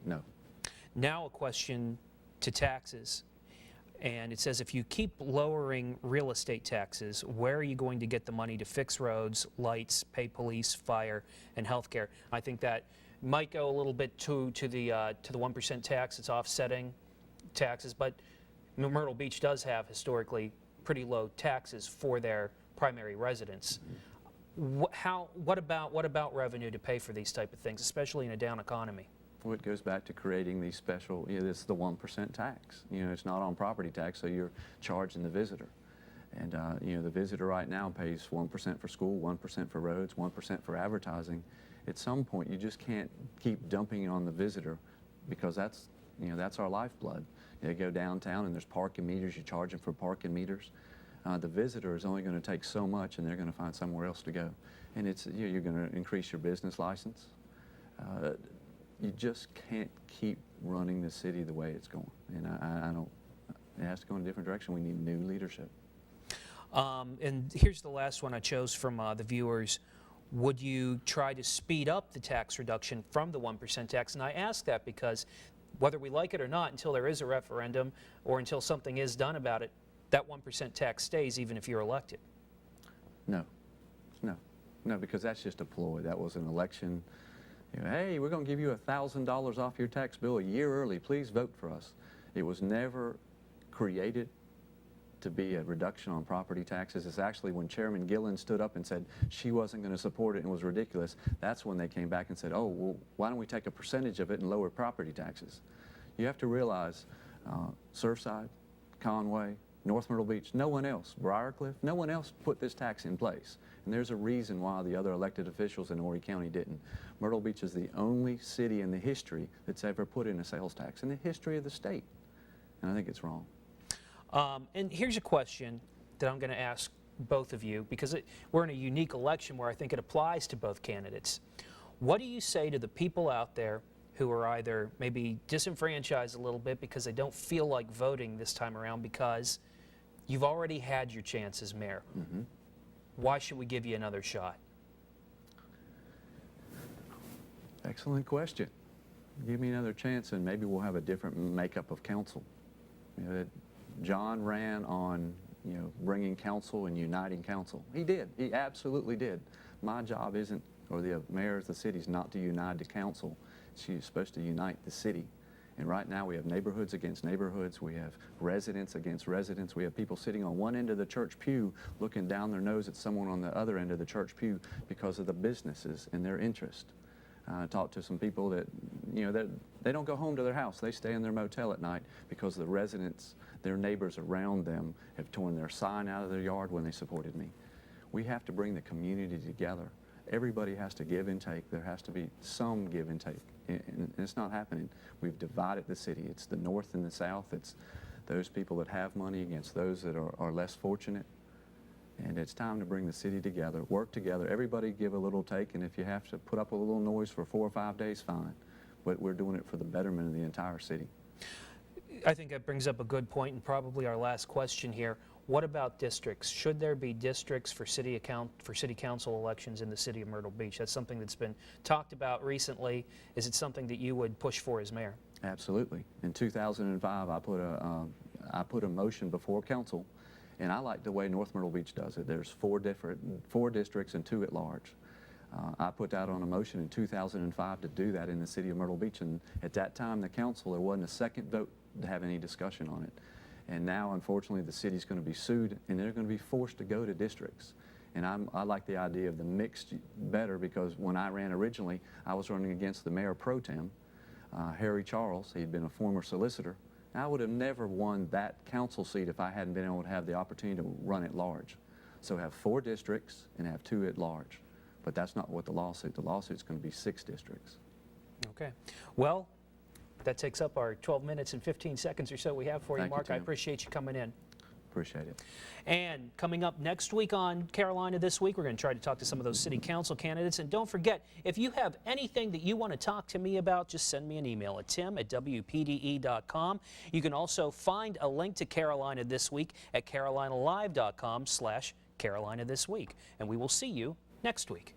No. Now a question to taxes. And it says if you keep lowering real estate taxes, where are you going to get the money to fix roads, lights, pay police, fire, and health care? I think that might go a little bit to the 1% tax. It's offsetting taxes, but Myrtle Beach does have historically pretty low taxes for their primary residents. What about revenue to pay for these type of things, especially in a down economy? Well, it goes back to creating these special, it's the 1% tax. It's not on property tax, so you're charging the visitor. And, the visitor right now pays 1% for school, 1% for roads, 1% for advertising. At some point, you just can't keep dumping it on the visitor because that's our lifeblood. You go downtown and there's parking meters, you charge them for parking meters. The visitor is only going to take so much and they're going to find somewhere else to go. And you're going to increase your business license. You just can't keep running the city the way it's going. And I don't, it has to go in a different direction. We need new leadership. And here's the last one I chose from the viewers. Would you try to speed up the tax reduction from the 1% tax? And I ask that because whether we like it or not, until there is a referendum or until something is done about it, that 1% tax stays even if you're elected. No, because that's just a ploy. That was an election. Hey, we're going to give you $1,000 off your tax bill a year early. Please vote for us. It was never created to be a reduction on property taxes. It's actually when Chairman Gillen stood up and said she wasn't going to support it and it was ridiculous, that's when they came back and said, oh, well, why don't we take a percentage of it and lower property taxes? You have to realize Surfside, Conway, North Myrtle Beach, no one else, Briarcliff, no one else put this tax in place. And there's a reason why the other elected officials in Horry County didn't. Myrtle Beach is the only city in the history that's ever put in a sales tax in the history of the state. And I think it's wrong. And here's a question that I'm going to ask both of you because we're in a unique election where I think it applies to both candidates. What do you say to the people out there who are either maybe disenfranchised a little bit because they don't feel like voting this time around because you've already had your chance as mayor? Mm-hmm. Why should we give you another shot? Excellent question. Give me another chance and maybe we'll have a different makeup of council. John ran on, bringing council and uniting council. He did. He absolutely did. My job isn't, or the mayor's, the city's, not to unite the council. She's supposed to unite the city. And right now we have neighborhoods against neighborhoods. We have residents against residents. We have people sitting on one end of the church pew looking down their nose at someone on the other end of the church pew because of the businesses and their interest. I talked to some people that, they don't go home to their house. They stay in their motel at night because the residents, their neighbors around them, have torn their sign out of their yard when they supported me. We have to bring the community together. Everybody has to give and take. There has to be some give and take. And it's not happening. We've divided the city. It's the north and the south. It's those people that have money against those that are less fortunate. And it's time to bring the city together, work together. Everybody give a little take, and if you have to put up a little noise for 4 or 5 days, fine. But we're doing it for the betterment of the entire city. I think that brings up a good point, and probably our last question here. What about districts? Should there be districts for city council elections in the city of Myrtle Beach? That's something that's been talked about recently. Is it something that you would push for as mayor? Absolutely. In 2005, I put a motion before council. And I like the way North Myrtle Beach does it. There's 4 districts and 2 at large. I put that on a motion in 2005 to do that in the city of Myrtle Beach. And at that time, the council, there wasn't a second vote to have any discussion on it. And now, unfortunately, the city's going to be sued and they're going to be forced to go to districts. And I like the idea of the mixed better because when I ran originally, I was running against the mayor pro tem, Harry Charles. He'd been a former solicitor. I would have never won that council seat if I hadn't been able to have the opportunity to run at large. So have 4 districts and have 2 at large. But that's not what the lawsuit's going to be 6 districts. Okay. Well, that takes up our 12 minutes and 15 seconds or so we have for you, Mark. I appreciate you coming in. Appreciate it. And coming up next week on Carolina This Week, we're going to try to talk to some of those city council candidates. And don't forget, if you have anything that you want to talk to me about, just send me an email at tim@wpde.com. You can also find a link to Carolina This Week at carolinalive.com/Carolina This Week. And we will see you next week.